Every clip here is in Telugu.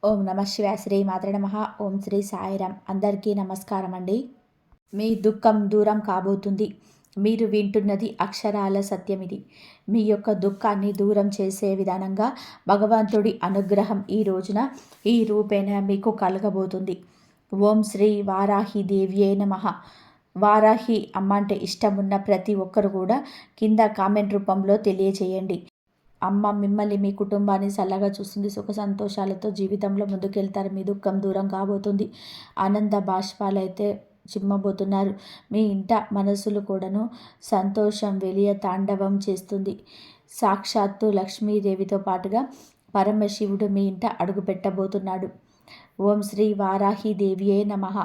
ఓం నమ శివాయ శ్రీ మాత్రే నమః. ఓం శ్రీ సాయిరామ్. అందరికీ నమస్కారం అండి. మీ దుఃఖం దూరం కాబోతుంది. మీరు వింటున్నది అక్షరాల సత్యమిది. మీ యొక్క దుఃఖాన్ని దూరం చేసే విధానంగా భగవంతుడి అనుగ్రహం ఈ రోజున ఈ రూపేణ మీకు కలగబోతుంది. ఓం శ్రీ వారాహి దేవ్యే నమః. వారాహి అమ్మ అంటే ఇష్టం ఉన్న ప్రతి ఒక్కరు కూడా కింద కామెంట్ రూపంలో తెలియచేయండి. అమ్మ మిమ్మల్ని మీ కుటుంబాన్ని చల్లగా చూస్తుంది. సుఖ సంతోషాలతో జీవితంలో ముందుకెళ్తారు. మీ దుఃఖం దూరం కాబోతుంది. ఆనంద బాష్పాలైతే చిమ్మబోతున్నారు. మీ ఇంట మనసులు కూడాను సంతోషం వెలియ తాండవం చేస్తుంది. సాక్షాత్తు లక్ష్మీదేవితో పాటుగా పరమశివుడు మీ ఇంట అడుగు పెట్టబోతున్నాడు. ఓం శ్రీ వారాహి దేవియే నమః.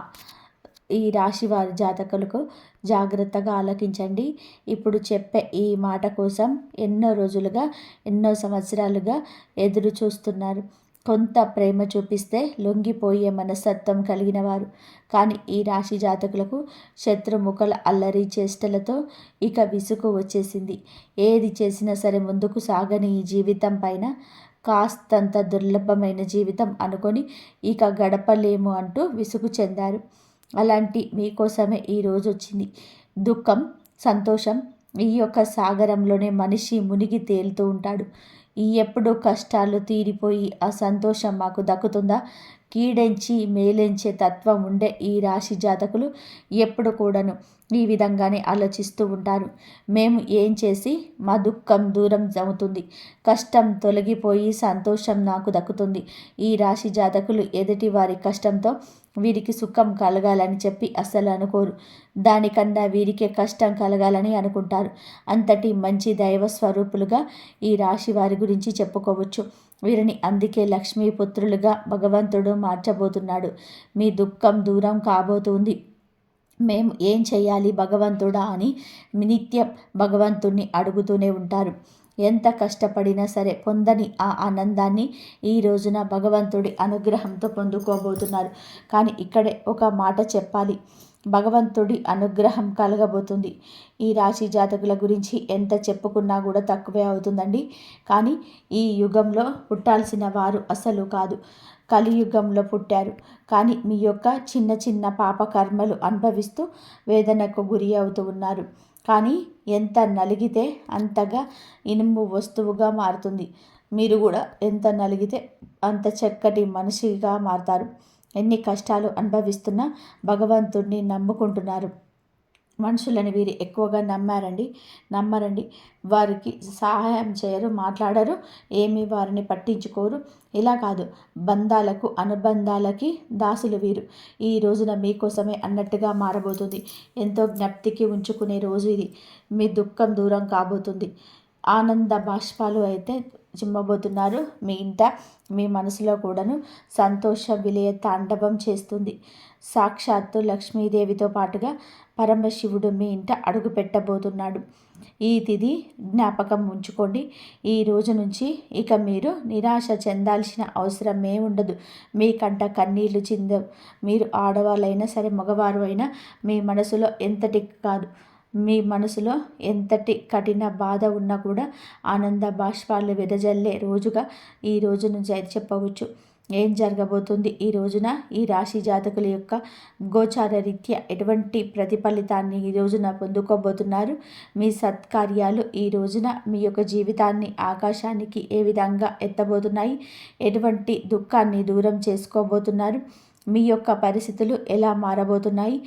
ఈ రాశి వారి జాతకులకు జాగ్రత్తగా ఆలకించండి. ఇప్పుడు చెప్పే ఈ మాట కోసం ఎన్నో రోజులుగా ఎన్నో సంవత్సరాలుగా ఎదురు చూస్తున్నారు. కొంత ప్రేమ చూపిస్తే లొంగిపోయే మనస్తత్వం కలిగిన వారు. కానీ ఈ రాశి జాతకులకు శత్రుముఖల అల్లరి చేష్టలతో ఇక విసుగు వచ్చేసింది. ఏది చేసినా సరే ముందుకు సాగని ఈ జీవితం పైన కాస్తంత దుర్లభమైన జీవితం అనుకొని ఇక గడపలేము అంటూ విసుగు చెందారు. అలాంటి మీకోసమే ఈరోజు వచ్చింది. దుఃఖం, సంతోషం ఈ యొక్క సాగరంలోనే మనిషి మునిగి తేలుతూ ఉంటాడు. ఈ ఎప్పుడు కష్టాలు తీరిపోయి ఆ సంతోషం మాకు దక్కుతుందా? కీడెంచి మేలెంచే తత్వం ఉండే ఈ రాశి జాతకులు ఎప్పుడు కూడాను ఈ విధంగానే ఆలోచిస్తూ ఉంటారు. మేము ఏం చేసి మా దుఃఖం దూరం అవుతుంది, కష్టం తొలగిపోయి సంతోషం నాకు దక్కుతుంది. ఈ రాశి జాతకులు ఎదుటి వారి కష్టంతో వీరికి సుఖం కలగాలని చెప్పి అస్సలు అనుకోరు. దానికన్నా వీరికే కష్టం కలగాలని అనుకుంటారు. అంతటి మంచి దైవ స్వరూపులుగా ఈ రాశి వారి గురించి చెప్పుకోవచ్చు. వీరిని అందుకే లక్ష్మీపుత్రులుగా భగవంతుడు మార్చబోతున్నాడు. మీ దుఃఖం దూరం కాబోతుంది. మేము ఏం చేయాలి భగవంతుడా అని నిత్యం భగవంతుణ్ణి అడుగుతూనే ఉంటారు. ఎంత కష్టపడినా సరే పొందని ఆ ఆనందాన్ని ఈ రోజున భగవంతుడి అనుగ్రహంతో పొందుకోబోతున్నారు. కానీ ఇక్కడే ఒక మాట చెప్పాలి. భగవంతుడి అనుగ్రహం కలగబోతుంది. ఈ రాశి జాతకుల గురించి ఎంత చెప్పుకున్నా కూడా తక్కువే అవుతుందండి. కానీ ఈ యుగంలో పుట్టాల్సిన వారు అసలు కాదు, కలియుగంలో పుట్టారు. కానీ మీ యొక్క చిన్న చిన్న పాపకర్మలు అనుభవిస్తూ వేదనకు గురి అవుతూ ఉన్నారు. కానీ ఎంత నలిగితే అంతగా ఇనుము వస్తువుగా మారుతుంది. మీరు కూడా ఎంత నలిగితే అంత చక్కటి మనిషిగా మారతారు. ఎన్ని కష్టాలు అనుభవిస్తున్నా భగవంతుడిని నమ్ముకుంటున్నారు. మనుషులని వీరు ఎక్కువగా నమ్మరండి. వారికి సహాయం చేయరు, మాట్లాడరు, ఏమీ వారిని పట్టించుకోరు. ఇలా కాదు, బంధాలకు అనుబంధాలకి దాసులు వీరు. ఈ రోజున మీకోసమే అన్నట్టుగా మారబోతుంది. ఎంతో జ్ఞప్తికి ఉంచుకునే రోజు ఇది. మీ దుఃఖం దూరం కాబోతుంది. ఆనంద బాష్పాలు అయితే చిమ్మబోతున్నారు. మీ ఇంట మీ మనసులో కూడాను సంతోష విలయ తాండవం చేస్తుంది. సాక్షాత్తు లక్ష్మీదేవితో పాటుగా పరమశివుడు మీ ఇంట అడుగు పెట్టబోతున్నాడు. ఈ తిథి జ్ఞాపకం ఉంచుకోండి. ఈ రోజు నుంచి ఇక మీరు నిరాశ చెందాల్సిన అవసరం ఏముండదు. మీకంట కన్నీళ్లు చిందవు. మీరు ఆడవాళ్ళైనా సరే మగవారు అయినా మీ మనసులో మీ మనసులో ఎంతటి కఠిన బాధ ఉన్నా కూడా ఆనంద బాష్పాలు వెదజల్లే రోజుగా ఈ రోజు నుంచి అయితే చెప్పవచ్చు. ఏం జరగబోతుంది ఈ రోజున ఈ రాశి జాతకుల యొక్క గోచార రీత్యా ఎటువంటి ప్రతిఫలితాన్ని ఈ రోజున పొందుకోబోతున్నారు? మీ సత్కార్యాలు ఈ రోజున మీ యొక్క జీవితాన్ని ఆకాశానికి ఏ విధంగా ఎత్తబోతున్నాయి? ఎటువంటి దుఃఖాన్ని దూరం చేసుకోబోతున్నారు? మీ యొక్క పరిస్థితులు ఎలా మారబోతున్నాయి?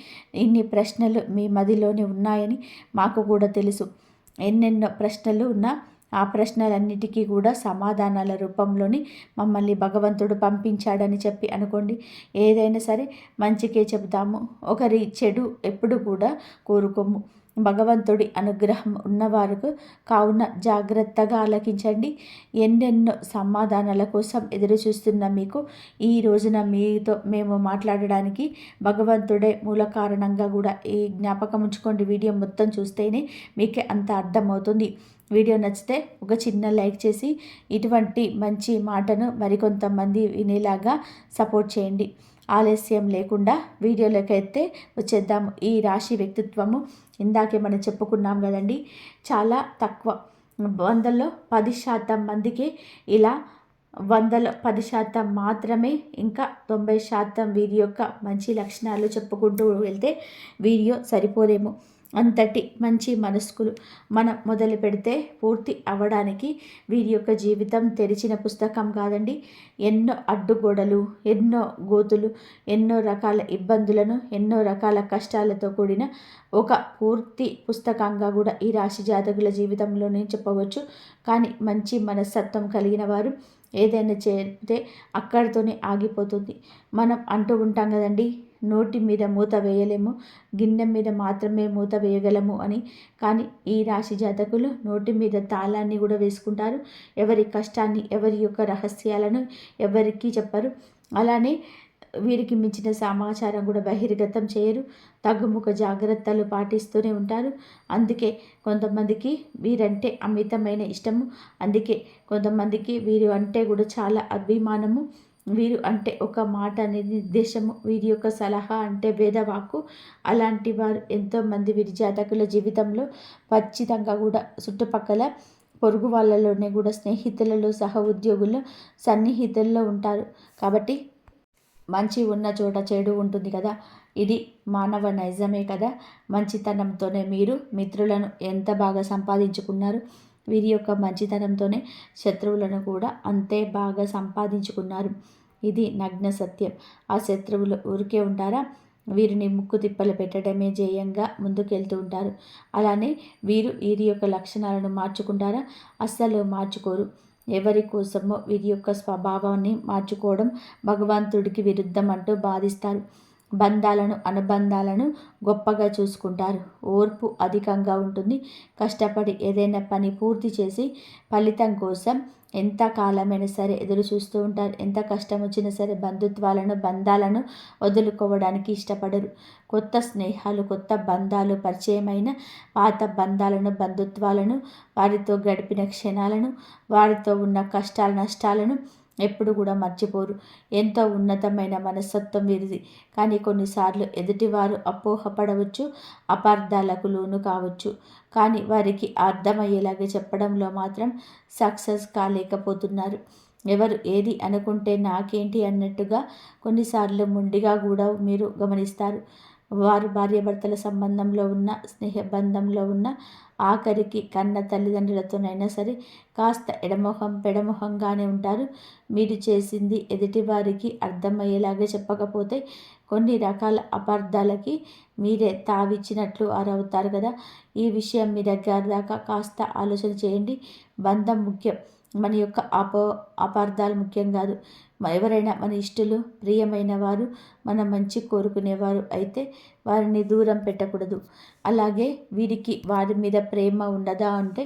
ఇన్ని ప్రశ్నలు మీ మదిలోనే ఉన్నాయని మాకు కూడా తెలుసు. ఎన్నెన్నో ప్రశ్నలు ఉన్నా ఆ ప్రశ్నలన్నిటికీ కూడా సమాధానాల రూపంలోని మమ్మల్ని భగవంతుడు పంపించాడని చెప్పి అనుకోండి. ఏదైనా సరే మంచికే చెబుతాము, ఒకరి చెడు ఎప్పుడు కూడా కోరుకోము. భగవంతుడి అనుగ్రహం ఉన్నవారికి కావున జాగ్రత్తగా ఆలకించండి. ఎన్నెన్నో సమాధానాల కోసం ఎదురు చూస్తున్న మీకు ఈ రోజున మీతో మేము మాట్లాడడానికి భగవంతుడే మూల కారణంగా కూడా ఈ జ్ఞాపకం ఉంచుకోండి. వీడియో మొత్తం చూస్తేనే మీకే అంత అర్థమవుతుంది. వీడియో నచ్చితే ఒక చిన్న లైక్ చేసి ఇటువంటి మంచి మాటను మరికొంతమంది వినేలాగా సపోర్ట్ చేయండి. ఆలస్యం లేకుండా వీడియోలోకి అయితే వచ్చేద్దాము. ఈ రాశి వ్యక్తిత్వము ఇందాకే మనం చెప్పుకున్నాం కదండి, చాలా తక్కువ, 100లో 10% మందికి ఇలా 100లో 10% మాత్రమే, ఇంకా 90% వీరి యొక్క మంచి లక్షణాలు చెప్పుకుంటూ వెళ్తే వీడియో సరిపోదేమో. అంతటి మంచి మనస్కులు. మనం మొదలు పెడితే పూర్తి అవ్వడానికి వీరి యొక్క జీవితం తెరిచిన పుస్తకం కాదండి. ఎన్నో అడ్డుగోడలు, ఎన్నో గోతులు, ఎన్నో రకాల ఇబ్బందులను, ఎన్నో రకాల కష్టాలతో కూడిన ఒక పూర్తి పుస్తకంగా కూడా ఈ రాశి జాతకుల జీవితంలోనే చెప్పవచ్చు. కానీ మంచి మనస్తత్వం కలిగిన వారు ఏదైనా చేస్తే అక్కడితోనే ఆగిపోతుంది. మనం అంటూ ఉంటాం కదండి, నోటి మీద మూత వేయలేము, గిన్నె మీద మాత్రమే మూత వేయగలము అని. కానీ ఈ రాశి జాతకులు నోటి మీద తాళాన్ని కూడా వేసుకుంటారు. ఎవరి కష్టాన్ని, ఎవరి యొక్క రహస్యాలను ఎవరికీ చెప్పరు. అలానే వీరికి మించిన సమాచారం కూడా బహిర్గతం చేయరు. తగ్గుముఖ జాగ్రత్తలు పాటిస్తూనే ఉంటారు. అందుకే కొంతమందికి వీరంటే అమితమైన ఇష్టము. అందుకే కొంతమందికి వీరు అంటే కూడా చాలా అభిమానము. వీరు అంటే ఒక మాట అనేది నిర్దేశము. వీరి యొక్క సలహా అంటే వేదవాక్కు. అలాంటి వారు ఎంతోమంది వీరి జాతకుల జీవితంలో ఖచ్చితంగా కూడా చుట్టుపక్కల పొరుగు వాళ్ళలోనే కూడా స్నేహితులలో, సహ ఉద్యోగుల్లో, సన్నిహితుల్లో ఉంటారు. కాబట్టి మంచి ఉన్న చోట చెడు ఉంటుంది కదా, ఇది మానవ నైజమే కదా. మంచితనంతోనే మీరు మిత్రులను ఎంత బాగా సంపాదించుకున్నారు, వీరి యొక్క మంచితనంతోనే శత్రువులను కూడా అంతే బాగా సంపాదించుకున్నారు. ఇది నగ్న సత్యం. ఆ శత్రువులు ఊరికే ఉంటారా? వీరిని ముక్కు తిప్పలు పెట్టడమే జేయంగా ముందుకెళ్తూ ఉంటారు. అలానే వీరి యొక్క లక్షణాలను మార్చుకుంటారా? అస్సలు మార్చుకోరు. ఎవరి కోసమో వీరి యొక్క స్వభావాన్ని మార్చుకోవడం భగవంతుడికి విరుద్ధం అంటూ బాధిస్తారు. బంధాలను, అనుబంధాలను గొప్పగా చూసుకుంటారు. ఓర్పు అధికంగా ఉంటుంది. కష్టపడి ఏదైనా పని పూర్తి చేసి ఫలితం కోసం ఎంత కాలమైనా సరే ఎదురు చూస్తూ ఉంటారు. ఎంత కష్టం వచ్చినా సరే బంధాలను వదులుకోవడానికి ఇష్టపడరు. కొత్త స్నేహాలు, కొత్త బంధాలు పరిచయమైన పాత బంధాలను, బంధుత్వాలను, వారితో గడిపిన క్షణాలను, వారితో ఉన్న కష్టాల నష్టాలను ఎప్పుడు కూడా మర్చిపోరు. ఎంతో ఉన్నతమైన మనస్తత్వం వీరిది. కానీ కొన్నిసార్లు ఎదుటివారు అపోహపడవచ్చు, అపార్థాలకు లోను కావచ్చు. కానీ వారికి అర్థమయ్యేలాగా చెప్పడంలో మాత్రం సక్సెస్ కాలేకపోతున్నారు. ఎవరు ఏది అనుకుంటే నాకేంటి అన్నట్టుగా కొన్నిసార్లు మొండిగా కూడా మీరు గమనిస్తారు. వారు భార్యాభర్తల సంబంధంలో ఉన్న, స్నేహబంధంలో ఉన్న, ఆఖరికి కన్న తల్లిదండ్రులతోనైనా సరే కాస్త పెడమొహంగానే ఉంటారు. మీరు చేసింది ఎదుటివారికి అర్థమయ్యేలాగా చెప్పకపోతే కొన్ని రకాల అపార్థాలకి మీరే తావిచ్చినట్లు అరవుతారు కదా. ఈ విషయం మీ దగ్గర దాకా కాస్త ఆలోచన చేయండి. బంధం ముఖ్యం, మన యొక్క అపార్థాలు ముఖ్యం కాదు. ఎవరైనా మన ఇష్టలు, ప్రియమైన వారు, మన మంచి కోరుకునేవారు అయితే వారిని దూరం పెట్టకూడదు. అలాగే వీరికి వారి మీద ప్రేమ ఉండదా అంటే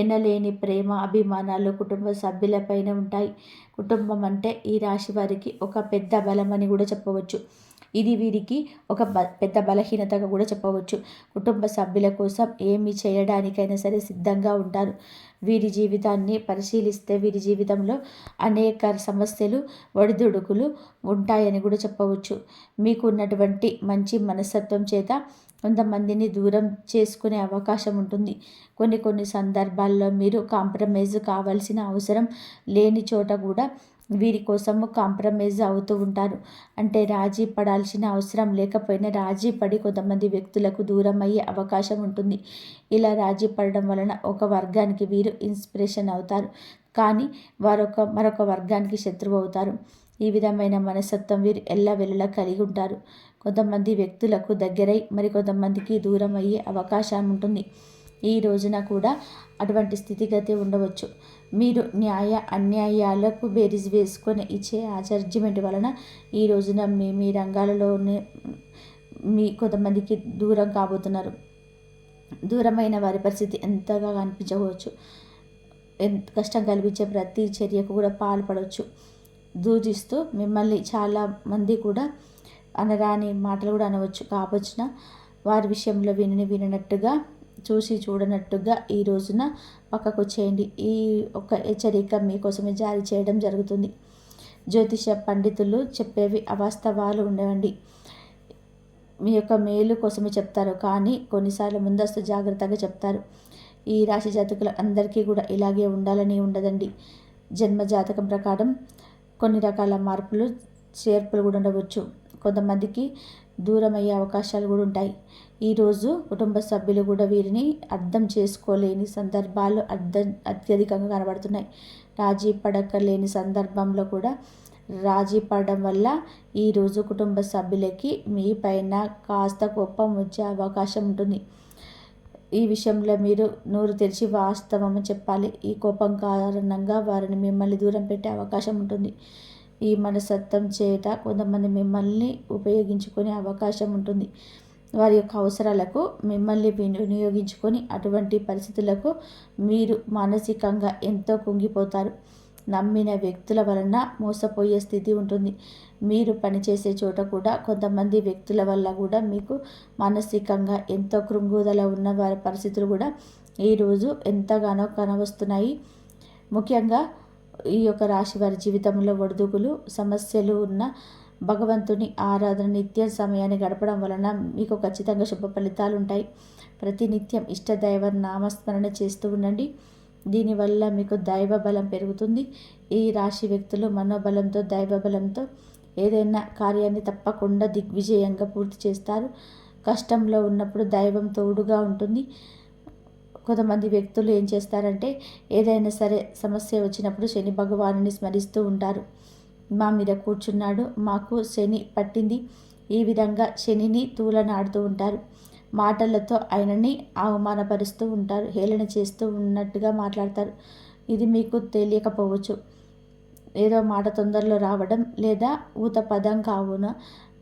ఎనలేని ప్రేమ, అభిమానాలు కుటుంబ సభ్యులపైన ఉంటాయి. కుటుంబం అంటే ఈ రాశి వారికి ఒక పెద్ద బలమని కూడా చెప్పవచ్చు. ఇది వీరికి ఒక పెద్ద బలహీనతగా కూడా చెప్పవచ్చు. కుటుంబ సభ్యుల కోసం ఏమి చేయడానికైనా సరే సిద్ధంగా ఉంటారు. వీరి జీవితాన్ని పరిశీలిస్తే వీరి జీవితంలో అనేక సమస్యలు, ఒడిదుడుకులు ఉంటాయని కూడా చెప్పవచ్చు. మీకు ఉన్నటువంటి మంచి మనస్తత్వం చేత కొంతమందిని దూరం చేసుకునే అవకాశం ఉంటుంది. కొన్ని సందర్భాల్లో మీరు కాంప్రమైజ్ కావాల్సిన అవసరం లేని చోట కూడా వీరి కోసము కాంప్రమైజ్ అవుతూ ఉంటారు. అంటే రాజీ పడాల్సిన అవసరం లేకపోయినా రాజీ పడి కొంతమంది వ్యక్తులకు దూరం అయ్యే అవకాశం ఉంటుంది. ఇలా రాజీ పడడం వలన ఒక వర్గానికి వీరు ఇన్స్పిరేషన్ అవుతారు, కానీ మరొక వర్గానికి శత్రువు అవుతారు. ఈ విధమైన మనస్తత్వం వీరు ఎల్లవెల్లలా కలిగి ఉంటారు. కొంతమంది వ్యక్తులకు దగ్గరై మరికొంతమందికి దూరం అయ్యే అవకాశం ఉంటుంది. ఈ రోజున కూడా అటువంటి స్థితిగతి ఉండవచ్చు. మీరు న్యాయ అన్యాయాలకు బేరీజ్ వేసుకొని ఇచ్చే ఆ జడ్జిమెంట్ వలన ఈ రోజున మీ రంగాలలోనే కొంతమందికి దూరం కాబోతున్నారు. దూరమైన వారి పరిస్థితి ఎంతగా కనిపించవచ్చు. ఎంత కష్టం కలిగించే ప్రతి చర్యకు కూడా పాల్పడవచ్చు. దూషిస్తూ మిమ్మల్ని చాలామంది కూడా అనరాని మాటలు కూడా అనవచ్చు. కావచ్చిన వారి విషయంలో విననట్టుగా, చూసి చూడనట్టుగా ఈ రోజున పక్కకు వచ్చేయండి. ఈ ఒక హెచ్చరిక మీకోసమే జారీ చేయడం జరుగుతుంది. జ్యోతిష పండితులు చెప్పేవి అవాస్తవాలు ఉండవండి. మీ యొక్క మేలు కోసమే చెప్తారు, కానీ కొన్నిసార్లు ముందస్తు జాగ్రత్తగా చెప్తారు. ఈ రాశి జాతకులు అందరికీ కూడా ఇలాగే ఉండాలని ఉండదండి. జన్మ జాతకం ప్రకారం కొన్ని రకాల మార్పులు చేర్పులు కూడా ఉండవచ్చు. కొంతమందికి దూరం అయ్యే అవకాశాలు కూడా ఉంటాయి. ఈరోజు కుటుంబ సభ్యులు కూడా వీరిని అర్థం చేసుకోలేని సందర్భాలు అత్యధికంగా కనబడుతున్నాయి. రాజీ పడకలేని సందర్భంలో కూడా రాజీ పడడం వల్ల ఈరోజు కుటుంబ సభ్యులకి మీ పైన కాస్త కోపం వచ్చే అవకాశం ఉంటుంది. ఈ విషయంలో మీరు నోరు తెరిచి వాస్తవం చెప్పాలి. ఈ కోపం కారణంగా వారిని మిమ్మల్ని దూరం పెట్టే అవకాశం ఉంటుంది. ఈ మనస్తత్వం చేత కొంతమంది మిమ్మల్ని ఉపయోగించుకునే అవకాశం ఉంటుంది. వారి యొక్క అవసరాలకు మిమ్మల్ని వినియోగించుకొని అటువంటి పరిస్థితులకు మీరు మానసికంగా ఎంతో కుంగిపోతారు. నమ్మిన వ్యక్తుల వలన మోసపోయే స్థితి ఉంటుంది. మీరు పనిచేసే చోట కూడా కొంతమంది వ్యక్తుల వల్ల కూడా మీకు మానసికంగా ఎంతో కృంగుదల ఉన్న వారి పరిస్థితులు కూడా ఈరోజు ఎంతగానో కనవస్తున్నాయి. ముఖ్యంగా ఈ యొక్క రాశి వారి జీవితంలో ఒడిదుడుకులు సమస్యలు ఉన్న భగవంతుని ఆరాధన నిత్య సమయాన్ని గడపడం వలన మీకు ఖచ్చితంగా శుభ ఫలితాలు ఉంటాయి. ప్రతినిత్యం ఇష్టదైవ నామస్మరణ చేస్తూ ఉండండి. దీనివల్ల మీకు దైవ బలం పెరుగుతుంది. ఈ రాశి వ్యక్తులు మనోబలంతో దైవ బలంతో ఏదైనా కార్యాన్ని తప్పకుండా దిగ్విజయంగా పూర్తి చేస్తారు. కష్టంలో ఉన్నప్పుడు దైవం తోడుగా ఉంటుంది. కొంతమంది వ్యక్తులు ఏం చేస్తారంటే ఏదైనా సరే సమస్య వచ్చినప్పుడు శని భగవానుని స్మరిస్తూ ఉంటారు. మా మీద కూర్చున్నాడు, మాకు శని పట్టింది, ఈ విధంగా శనిని తూలనాడుతూ ఉంటారు. మాటలతో ఆయనని అవమానపరుస్తూ ఉంటారు, హేళన చేస్తూ ఉన్నట్టుగా మాట్లాడతారు. ఇది మీకు తెలియకపోవచ్చు. ఏదో మాట తొందరలో రావడం లేదా ఊత పదం కావున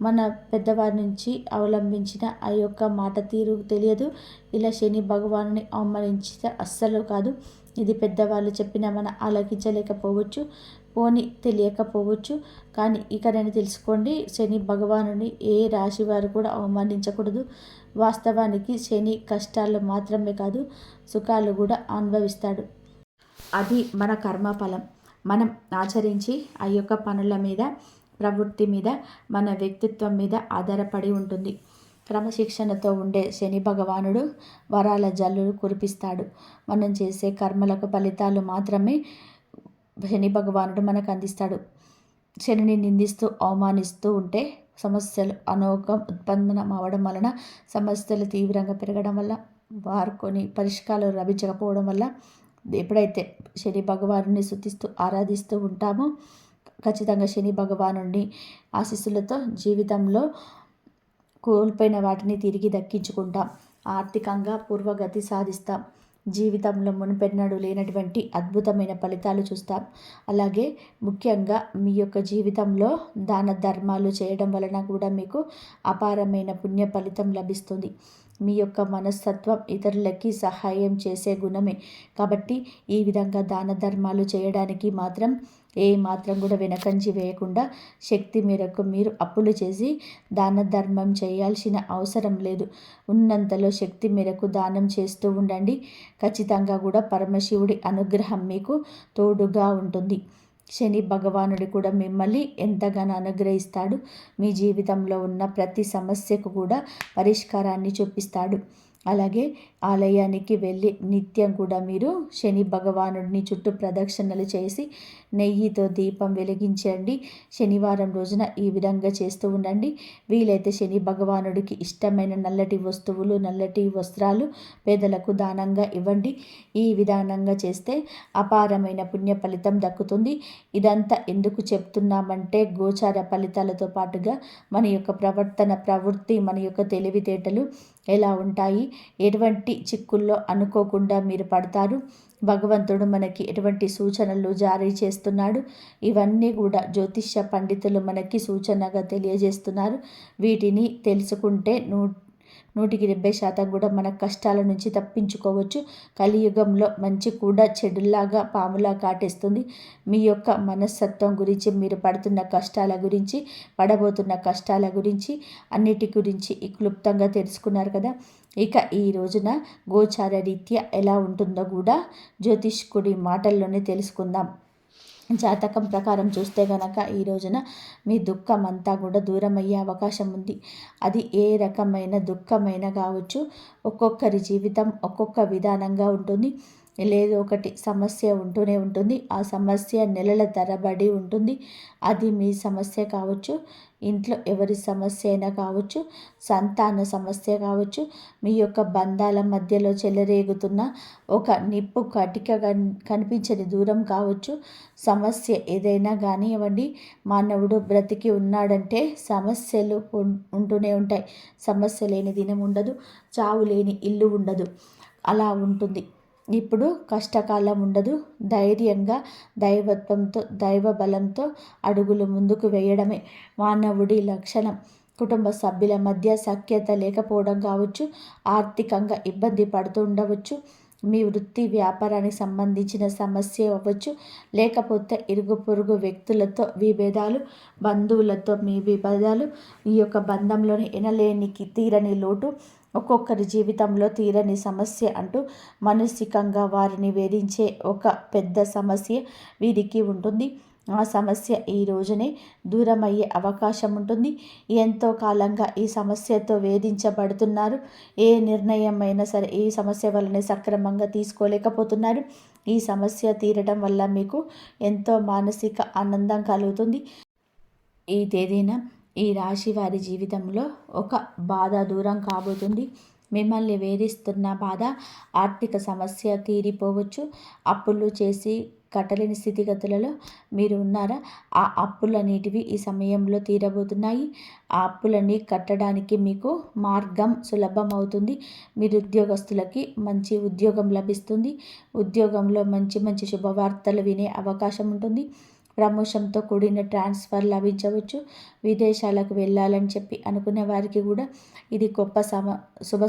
మన పెద్దవారి నుంచి అవలంబించిన ఆ యొక్క మాట తీరు తెలియదు. ఇలా శని భగవానుని అవమానించిన అస్సలు కాదు. ఇది పెద్దవాళ్ళు చెప్పినా మనం ఆలకించలేకపోవచ్చు, పోని తెలియకపోవచ్చు. కానీ ఇకనైనా తెలుసుకోండి, శని భగవానుని ఏ రాశి వారు కూడా అవమానించకూడదు. వాస్తవానికి శని కష్టాలు మాత్రమే కాదు, సుఖాలు కూడా అనుభవిస్తాడు. అది మన కర్మఫలం. మనం ఆచరించి ఆ యొక్క పనుల మీద, ప్రవృత్తి మీద, మన వ్యక్తిత్వం మీద ఆధారపడి ఉంటుంది. క్రమశిక్షణతో ఉండే శని భగవానుడు వరాల జల్లులు కురిపిస్తాడు. మనం చేసే కర్మలకు ఫలితాలు మాత్రమే శని భగవానుడు మనకు అందిస్తాడు. శనిని నిందిస్తూ అవమానిస్తూ ఉంటే సమస్యలు అనోకం ఉత్పన్నం అవ్వడం వలన, సమస్యలు తీవ్రంగా పెరగడం వల్ల, వారు పరిష్కారాలు లభించకపోవడం వల్ల ఎప్పుడైతే శని భగవానుని స్తుతిస్తూ ఆరాధిస్తూ ఉంటామో ఖచ్చితంగా శని భగవానుని ఆశీస్సులతో జీవితంలో కోల్పోయిన వాటిని తిరిగి దక్కించుకుంటాం. ఆర్థికంగా పూర్వగతి సాధిస్తాం. జీవితంలో మునుపెన్నడూ లేనటువంటి అద్భుతమైన ఫలితాలు చూస్తాం. అలాగే ముఖ్యంగా మీ యొక్క జీవితంలో దాన ధర్మాలు చేయడం వలన కూడా మీకు అపారమైన పుణ్య ఫలితం లభిస్తుంది. మీ యొక్క మనస్తత్వం ఇతరులకి సహాయం చేసే గుణమే కాబట్టి ఈ విధంగా దాన ధర్మాలు చేయడానికి మాత్రం మాత్రం కూడా వెనకంచి వేయకుండా శక్తి మేరకు మీరు అప్పులు చేసి దాన ధర్మం చేయాల్సిన అవసరం లేదు. ఉన్నంతలో శక్తి మేరకు దానం చేస్తూ ఉండండి. ఖచ్చితంగా కూడా పరమశివుడి అనుగ్రహం మీకు తోడుగా ఉంటుంది. శని భగవానుడు కూడా మిమ్మల్ని ఎంతగానో అనుగ్రహిస్తాడు. మీ జీవితంలో ఉన్న ప్రతి సమస్యకు కూడా పరిష్కారాన్ని చూపిస్తాడు. అలాగే ఆలయానికి వెళ్ళి నిత్యం కూడా మీరు శని భగవానుడిని చుట్టూ ప్రదక్షిణలు చేసి నెయ్యితో దీపం వెలిగించండి. శనివారం రోజున ఈ విధంగా చేస్తూ ఉండండి. వీలైతే శని భగవానుడికి ఇష్టమైన నల్లటి వస్తువులు, నల్లటి వస్త్రాలు పేదలకు దానంగా ఇవ్వండి. ఈ విధానంగా చేస్తే అపారమైన పుణ్య ఫలితం దక్కుతుంది. ఇదంతా ఎందుకు చెప్తున్నామంటే గోచార ఫలితాలతో పాటుగా మన యొక్క ప్రవర్తన, ప్రవృత్తి, మన యొక్క తెలివితేటలు ఎలా ఉంటాయి, ఎటువంటి చిక్కుల్లో అనుకోకుండా మీరు పడతారు, భగవంతుడు మనకి ఎటువంటి సూచనలు జారీ చేస్తున్నాడు, ఇవన్నీ కూడా జ్యోతిష్య పండితులు మనకి సూచనగా తెలియజేస్తున్నారు. వీటిని తెలుసుకుంటే 100% కూడా మన కష్టాల నుంచి తప్పించుకోవచ్చు. కలియుగంలో మంచి కూడా చెడులాగా పాములా కాటేస్తుంది. మీ యొక్క మనస్తత్వం గురించి, మీరు పడుతున్న కష్టాల గురించి, పడబోతున్న కష్టాల గురించి, అన్నిటి గురించి క్లుప్తంగా తెలుసుకున్నారు కదా. ఇక ఈ రోజున గోచార రీత్యా ఎలా ఉంటుందో కూడా జ్యోతిష్కుడి మాటల్లోనే తెలుసుకుందాం. జాతకం ప్రకారం చూస్తే గనక ఈ రోజున మీ దుఃఖం అంతా కూడా దూరం అయ్యే అవకాశం ఉంది. అది ఏ రకమైన దుఃఖమైనా కావచ్చు. ఒక్కొక్కరి జీవితం ఒక్కొక్క విధానంగా ఉంటుంది. లేదో ఒకటి సమస్య ఉంటూనే ఉంటుంది. ఆ సమస్య నెలల తరబడి ఉంటుంది. అది మీ సమస్య కావచ్చు, ఇంట్లో ఎవరి సమస్య అయినా కావచ్చు, సంతాన సమస్య కావచ్చు, మీ యొక్క బంధాల మధ్యలో చెలరేగుతున్న ఒక నిప్పు కటిక కనిపించని దూరం కావచ్చు. సమస్య ఏదైనా కానివ్వండి, మానవుడు బ్రతికి ఉన్నాడంటే సమస్యలు ఉంటూనే ఉంటాయి. సమస్య లేని దినం ఉండదు, చావు లేని ఇల్లు ఉండదు. అలా ఉంటుంది. ఇప్పుడు కష్టకాలం ఉండదు. ధైర్యంగా దైవత్వంతో దైవ బలంతో అడుగులు ముందుకు వేయడమే మానవుడి లక్షణం. కుటుంబ సభ్యుల మధ్య సఖ్యత లేకపోవడం కావచ్చు, ఆర్థికంగా ఇబ్బంది పడుతూ ఉండవచ్చు, మీ వృత్తి వ్యాపారానికి సంబంధించిన సమస్య అవ్వచ్చు, లేకపోతే ఇరుగు పొరుగు వ్యక్తులతో విభేదాలు, బంధువులతో మీ విభేదాలు, ఈ యొక్క బంధంలోని ఎనలేని తీరని లోటు, ఒక్కొక్కరి జీవితంలో తీరని సమస్య అంటూ మానసికంగా వారిని వేధించే ఒక పెద్ద సమస్య వీరికి ఉంటుంది. ఆ సమస్య ఈ రోజునే దూరమయ్యే అవకాశం ఉంటుంది. ఎంతో కాలంగా ఈ సమస్యతో వేధించబడుతున్నారు. ఏ నిర్ణయం అయినా సరే ఈ సమస్య వల్లనే సక్రమంగా తీసుకోలేకపోతున్నారు. ఈ సమస్య తీరడం వల్ల మీకు ఎంతో మానసిక ఆనందం కలుగుతుంది. ఈ తేదీన ఈ రాశి వారి జీవితంలో ఒక బాధ దూరం కాబోతుంది. మిమ్మల్ని వేధిస్తున్న బాధ, ఆర్థిక సమస్య తీరిపోవచ్చు. అప్పులు చేసి కట్టలేని స్థితిగతులలో మీరు ఉన్నారా? ఆ అప్పులనేటివి ఈ సమయంలో తీరబోతున్నాయి. ఆ అప్పులని కట్టడానికి మీకు మార్గం సులభం అవుతుంది. మీరు ఉద్యోగస్తులకి మంచి ఉద్యోగం లభిస్తుంది. ఉద్యోగంలో మంచి మంచి శుభవార్తలు వినే అవకాశం ఉంటుంది. ప్రమోషన్తో కూడిన ట్రాన్స్ఫర్ లభించవచ్చు. విదేశాలకు వెళ్ళాలని చెప్పి అనుకునే వారికి కూడా ఇది గొప్ప శుభ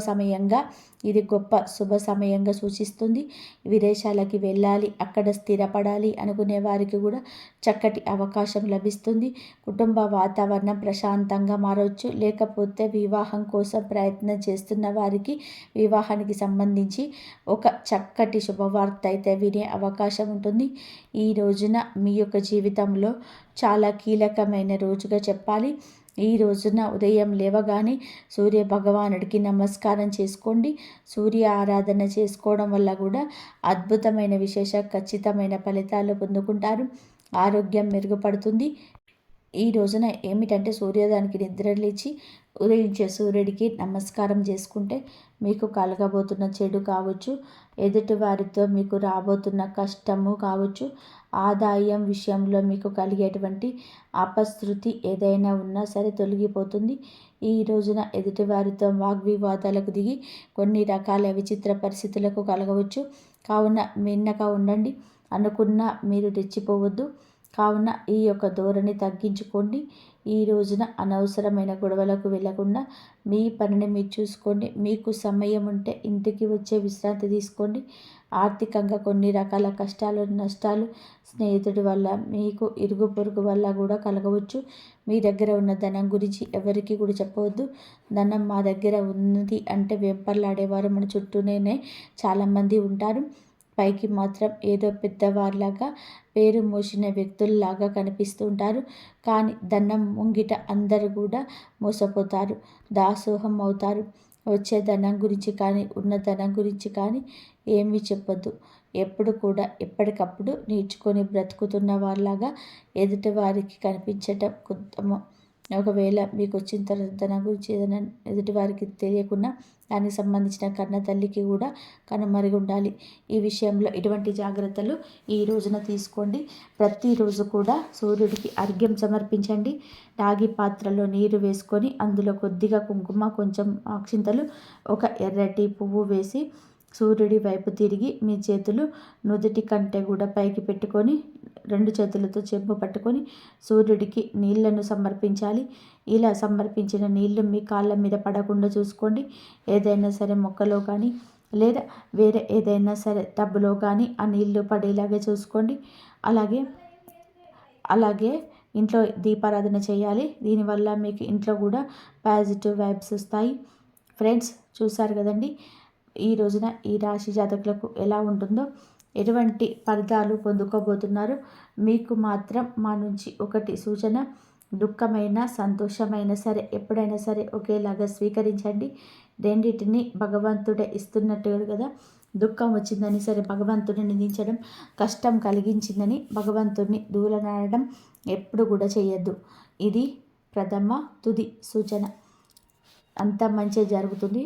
సమయంగా సూచిస్తుంది. విదేశాలకి వెళ్ళాలి, అక్కడ స్థిరపడాలి అనుకునే వారికి కూడా చక్కటి అవకాశం లభిస్తుంది. కుటుంబ వాతావరణం ప్రశాంతంగా మారవచ్చు. లేకపోతే వివాహం కోసం ప్రయత్నం చేస్తున్న వారికి వివాహానికి సంబంధించి ఒక చక్కటి శుభవార్త అయితే వినే అవకాశం ఉంటుంది. ఈ రోజున మీ యొక్క జీవితంలో చాలా కీలకమైన రోజుగా చెప్పాలి. ఈ రోజున ఉదయం లేవగానే సూర్య భగవానుడికి నమస్కారం చేసుకోండి. సూర్య ఆరాధన చేసుకోవడం వల్ల కూడా అద్భుతమైన ఖచ్చితమైన ఫలితాలు పొందుకుంటారు. ఆరోగ్యం మెరుగుపడుతుంది. ఈ రోజున ఏమిటంటే సూర్యోదయానికి నిద్రలేచి ఉదయించే సూర్యుడికి నమస్కారం చేసుకుంటే మీకు కలగబోతున్న చెడు కావచ్చు, ఎదుటివారితో మీకు రాబోతున్న కష్టము కావచ్చు, ఆదాయం విషయంలో మీకు కలిగేటువంటి అపశృతి ఏదైనా ఉన్నా సరే తొలగిపోతుంది. ఈ రోజున ఎదుటివారితో వాగ్వివాదాలకు దిగి కొన్ని రకాల విచిత్ర పరిస్థితులకు కలగవచ్చు. కావున మిన్నగా ఉండండి. అనుకున్న మీరు రెచ్చిపోవద్దు. కావున ఈ యొక్క ధోరణి తగ్గించుకోండి. ఈ రోజున అనవసరమైన గొడవలకు వెళ్లకుండా మీ పనిని మీరు చూసుకోండి. మీకు సమయం ఉంటే ఇంటికి వచ్చే విశ్రాంతి తీసుకోండి. ఆర్థికంగా కొన్ని రకాల కష్టాలు, నష్టాలు స్నేహితుడి వల్ల, మీకు ఇరుగు పొరుగు వల్ల కూడా కలగవచ్చు. మీ దగ్గర ఉన్న ధనం గురించి ఎవరికి కూడా చెప్పవద్దు. ధనం మా దగ్గర ఉంది అంటే వెంపర్లాడేవారు మన చుట్టూనే చాలామంది ఉంటారు. పైకి మాత్రం ఏదో పెద్దవారిలాగా పేరు మోసిన వ్యక్తుల్లాగా కనిపిస్తూ ఉంటారు. కానీ ధనం ముంగిట అందరూ కూడా మోసపోతారు, దాసోహం అవుతారు. వచ్చే ధనం గురించి కానీ, ఉన్న ధనం గురించి కానీ ఏమీ చెప్పొద్దు. ఎప్పుడు కూడా ఎప్పటికప్పుడు నేర్చుకొని బ్రతుకుతున్న వాళ్ళలాగా ఎదుటి వారికి కనిపించటం ఉత్తమం. ఒకవేళ మీకు వచ్చిన తర్వాత ధనం గురించి ఏదైనా ఎదుటి వారికి తెలియకుండా దానికి సంబంధించిన కన్న తల్లికి కూడా కనుమరుగు ఉండాలి. ఈ విషయంలో ఇటువంటి జాగ్రత్తలు ఈ రోజున తీసుకోండి. ప్రతిరోజు కూడా సూర్యుడికి అర్ఘ్యం సమర్పించండి. రాగి పాత్రలో నీరు వేసుకొని అందులో కొద్దిగా కుంకుమ, కొంచెం అక్షింతలు, ఒక ఎర్రటి పువ్వు వేసి సూర్యుడి వైపు తిరిగి మీ చేతులు నుదుటి కంటే కూడా పైకి పెట్టుకొని 2 చేతులతో చెంబు పట్టుకొని సూర్యుడికి నీళ్లను సమర్పించాలి. ఇలా సమర్పించిన నీళ్లు మీ కాళ్ళ మీద పడకుండా చూసుకోండి. ఏదైనా సరే మొక్కలో కానీ లేదా వేరే ఏదైనా సరే టబ్బులో కానీ ఆ నీళ్లు పడేలాగే చూసుకోండి. అలాగే ఇంట్లో దీపారాధన చేయాలి. దీనివల్ల మీకు ఇంట్లో కూడా పాజిటివ్ వైబ్స్ వస్తాయి. ఫ్రెండ్స్, చూసారు కదండి ఈ రోజున ఈ రాశి జాతకులకు ఎలా ఉంటుందో, ఎటువంటి ఫలితాలు పొందుకోబోతున్నారు. మీకు మాత్రం మా నుంచి ఒకటి సూచన: దుఃఖమైన సంతోషమైన సరే ఎప్పుడైనా సరే ఒకేలాగా స్వీకరించండి. రెండింటిని భగవంతుడే ఇస్తున్నట్టు కదా, దుఃఖం వచ్చిందని సరే భగవంతుడిని నిందించడం, కష్టం కలిగించిందని భగవంతుడిని దూరనాడడం ఎప్పుడు కూడా చేయొద్దు. ఇది ప్రథమ తుది సూచన. అంత మంచి జరుగుతుంది.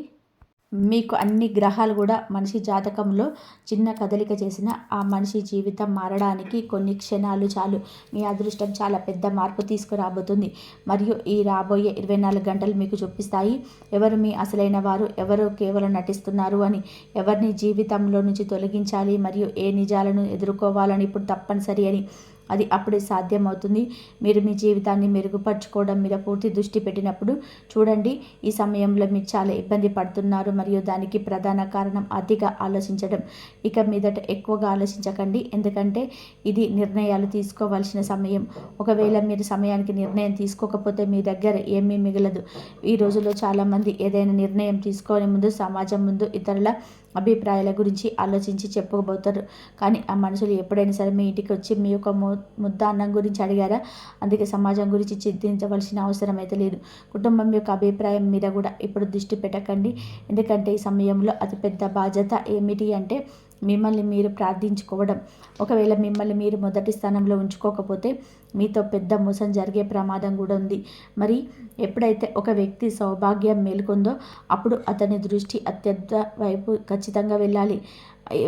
మీకు అన్ని గ్రహాలు కూడా మనిషి జాతకంలో చిన్న కదలిక చేసిన ఆ మనిషి జీవితం మారడానికి కొన్ని క్షణాలు చాలు. మీ అదృష్టం చాలా పెద్ద మార్పు తీసుకురాబోతుంది. మరియు ఈ రాబోయే 24 గంటలు మీకు చూపిస్తాయి ఎవరు మీ అసలైన వారు, ఎవరు కేవలం నటిస్తున్నారు అని, ఎవరిని జీవితంలో నుంచి తొలగించాలి మరియు ఏ నిజాలను ఎదుర్కోవాలని ఇప్పుడు తప్పనిసరి అని. అది అప్పుడే సాధ్యమవుతుంది. మీరు మీ జీవితాన్ని మెరుగుపరుచుకోవడం మీద పూర్తి దృష్టి పెట్టినప్పుడు. చూడండి, ఈ సమయంలో మీరు చాలా ఇబ్బంది పడుతున్నారు మరియు దానికి ప్రధాన కారణం అతిగా ఆలోచించడం. ఇక మీదట ఎక్కువగా ఆలోచించకండి, ఎందుకంటే ఇది నిర్ణయాలు తీసుకోవాల్సిన సమయం. ఒకవేళ మీరు సమయానికి నిర్ణయం తీసుకోకపోతే మీ దగ్గర ఏమీ మిగలదు. ఈ రోజుల్లో చాలామంది ఏదైనా నిర్ణయం తీసుకోని ముందు సమాజం ముందు ఇతరుల అభిప్రాయాల గురించి ఆలోచించి చెప్పుకోబోతారు. కానీ ఆ మనుషులు ఎప్పుడైనా సరే మీ ఇంటికి వచ్చి మీ యొక్క ముద్ద అన్నం గురించి అడిగారా? అందుకే సమాజం గురించి చింతించవలసిన అవసరం అయితే లేదు. కుటుంబం యొక్క అభిప్రాయం మీద కూడా ఇప్పుడు దృష్టి పెట్టకండి, ఎందుకంటే ఈ సమయంలో అతిపెద్ద బాధ్యత ఏమిటి అంటే మిమ్మల్ని మీరు ప్రార్థించుకోవడం. ఒకవేళ మిమ్మల్ని మీరు మొదటి స్థానంలో ఉంచుకోకపోతే మీతో పెద్ద మోసం జరిగే ప్రమాదం కూడా ఉంది. మరి ఎప్పుడైతే ఒక వ్యక్తి సౌభాగ్యం మేలుకుందో అప్పుడు అతని దృష్టి అత్యంత వైపు ఖచ్చితంగా వెళ్ళాలి.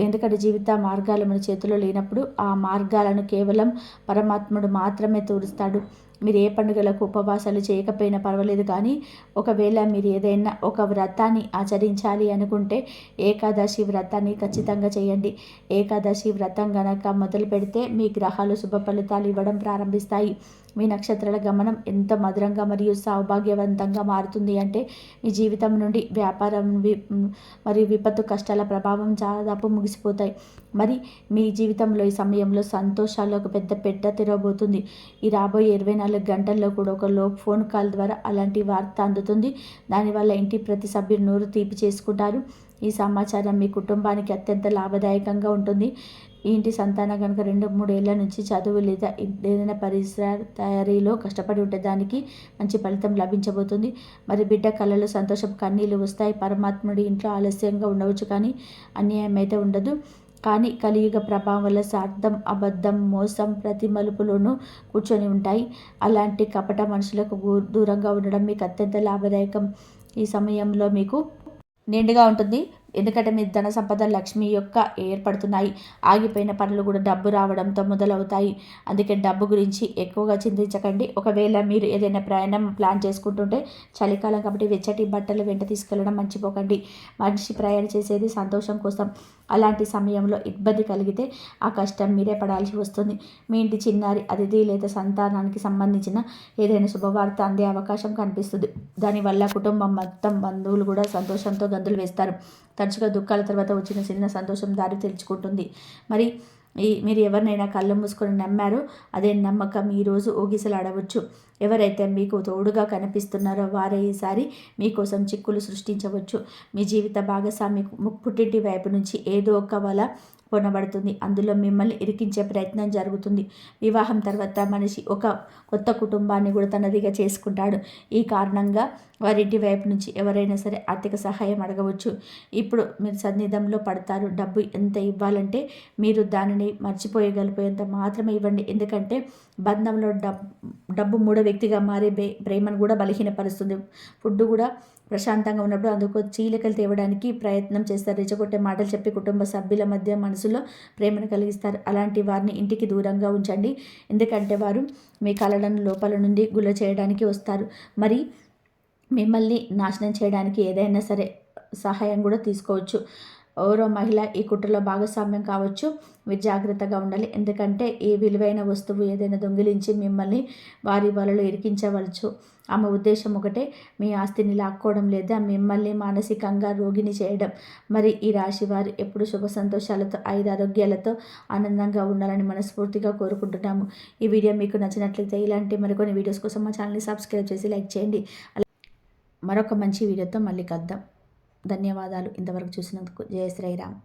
ఎందుకంటే జీవిత మార్గాలు మన చేతిలో లేనప్పుడు ఆ మార్గాలను కేవలం పరమాత్ముడు మాత్రమే తోడుస్తాడు. మీరు ఏ పండుగలకు ఉపవాసాలు చేయకపోయినా పర్వాలేదు, కానీ ఒకవేళ మీరు ఏదైనా ఒక వ్రతాన్ని ఆచరించాలి అనుకుంటే ఏకాదశి వ్రతాన్ని ఖచ్చితంగా చేయండి. ఏకాదశి వ్రతం గనక మొదలు పెడితే మీ గ్రహాలు శుభ ఫలితాలు ఇవ్వడం ప్రారంభిస్తాయి. మీ నక్షత్రాల గమనం ఎంత మధురంగా మరియు సౌభాగ్యవంతంగా మారుతుంది అంటే మీ జీవితం నుండి వ్యాపారం మరియు విపత్తు కష్టాల ప్రభావం దాదాపు ముగిసిపోతాయి. మరి మీ జీవితంలో ఈ సమయంలో సంతోషాలు ఒక పెద్ద పెట్ట తెరవబోతుంది. ఈ రాబోయే 24 గంటల్లో కూడా ఒక ఫోన్ కాల్ ద్వారా అలాంటి వార్త అందుతుంది. దానివల్ల ఇంటి ప్రతి సభ్యులు నోరు తీపి చేసుకుంటారు. ఈ సమాచారం మీ కుటుంబానికి అత్యంత లాభదాయకంగా ఉంటుంది. ఈ ఇంటి సంతానం కనుక 2-3 ఏళ్ల నుంచి చదువు లేదా ఏదైనా పరిసర తయారీలో కష్టపడి ఉంటే దానికి మంచి ఫలితం లభించబోతుంది. మరి బిడ్డ కళ్ళలో సంతోషపు కన్నీళ్ళు వస్తాయి. పరమాత్ముడి ఇంట్లో ఆలస్యంగా ఉండవచ్చు, కానీ అన్యాయం అయితే ఉండదు. కానీ కలియుగ ప్రభావం వల్ల స్వార్థం, అబద్ధం, మోసం ప్రతి మలుపులోనూ కూర్చొని ఉంటాయి. అలాంటి కపట మనుషులకు దూరంగా ఉండడం మీకు అత్యంత లాభదాయకం. ఈ సమయంలో మీకు నిండుగా ఉంటుంది, ఎందుకంటే మీ ధన సంపద లక్ష్మి యొక్క ఏర్పడుతున్నాయి. ఆగిపోయిన పనులు కూడా డబ్బు రావడంతో మొదలవుతాయి. అందుకే డబ్బు గురించి ఎక్కువగా చింతించకండి. ఒకవేళ మీరు ఏదైనా ప్రయాణం ప్లాన్ చేసుకుంటుంటే చలికాలం కాబట్టి వెచ్చటి బట్టలు వెంట తీసుకెళ్ళడం మర్చిపోకండి. మనిషి ప్రయాణం చేసేది సంతోషం కోసం. అలాంటి సమయంలో ఇబ్బంది కలిగితే ఆ కష్టం మీరే పడాల్సి వస్తుంది. మీ ఇంటి చిన్నారి అతిథి లేదా సంతానానికి సంబంధించిన ఏదైనా శుభవార్త అందే అవకాశం కనిపిస్తుంది. దానివల్ల కుటుంబం మొత్తం బంధువులు కూడా సంతోషంతో గంతులు వేస్తారు. తరచుగా దుఃఖాల తర్వాత వచ్చిన చిన్న సంతోషం దారి తెలుసుకుంటుంది. మరి మీరు ఎవరినైనా కళ్ళు మూసుకొని నమ్మారో అదే నమ్మకం ఈరోజు ఊగిసలాడవచ్చు. ఎవరైతే మీకు తోడుగా కనిపిస్తున్నారో వారే ఈసారి మీకోసం చిక్కులు సృష్టించవచ్చు. మీ జీవిత భాగస్వామి పుట్టింటి వైపు నుంచి ఏదో ఒక వల పొనబడుతుంది. అందులో మిమ్మల్ని ఇరికించే ప్రయత్నం జరుగుతుంది. వివాహం తర్వాత మనిషి ఒక కొత్త కుటుంబాన్ని కూడా తనదిగా చేసుకుంటాడు. ఈ కారణంగా వారింటి వైపు నుంచి ఎవరైనా సరే ఆర్థిక సహాయం అడగవచ్చు. ఇప్పుడు మీరు సన్నిధంలో పడతారు. డబ్బు ఎంత ఇవ్వాలంటే మీరు దానిని మర్చిపోయగలిపోయేంత మాత్రమే ఇవ్వండి. ఎందుకంటే బంధంలో డబ్బు మూడో వ్యక్తిగా మారే ప్రేమను కూడా బలహీనపరుస్తుంది. ఫుడ్ కూడా ప్రశాంతంగా ఉన్నప్పుడు అందుకు చీలికలు తేవడానికి ప్రయత్నం చేస్తారు. రెచ్చగొట్టే మాటలు చెప్పి కుటుంబ సభ్యుల మధ్య మనసులో ప్రేమను కలిగిస్తారు. అలాంటి వారిని ఇంటికి దూరంగా ఉంచండి, ఎందుకంటే వారు మీ కలలను లోపల నుండి గుల్ల చేయడానికి వస్తారు. మరి మిమ్మల్ని నాశనం చేయడానికి ఏదైనా సరే సహాయం కూడా తీసుకోవచ్చు. ఎవరో మహిళ ఈ కుట్రలో భాగస్వామ్యం కావచ్చు. మీరు జాగ్రత్తగా ఉండాలి, ఎందుకంటే ఈ విలువైన వస్తువు ఏదైనా దొంగిలించి మిమ్మల్ని వారి వలలో ఇరికించవచ్చు. ఆమె ఉద్దేశం ఒకటే, మీ ఆస్తిని లాక్కోవడం లేదా మిమ్మల్ని మానసికంగా రోగిని చేయడం. మరి ఈ రాశి వారు ఎప్పుడు శుభ సంతోషాలతో ఆరోగ్యాలతో ఆనందంగా ఉండాలని మనస్ఫూర్తిగా కోరుకుంటున్నాము. ఈ వీడియో మీకు నచ్చినట్లయితే ఇలాంటి మరికొన్ని వీడియోస్ కోసం మా ఛానల్ని సబ్స్క్రైబ్ చేసి లైక్ చేయండి. మరొక మంచి వీడియోతో మళ్ళీ కలుద్దాం. ధన్యవాదాలు ఇంతవరకు చూసినందుకు. జయ శ్రీరామ్.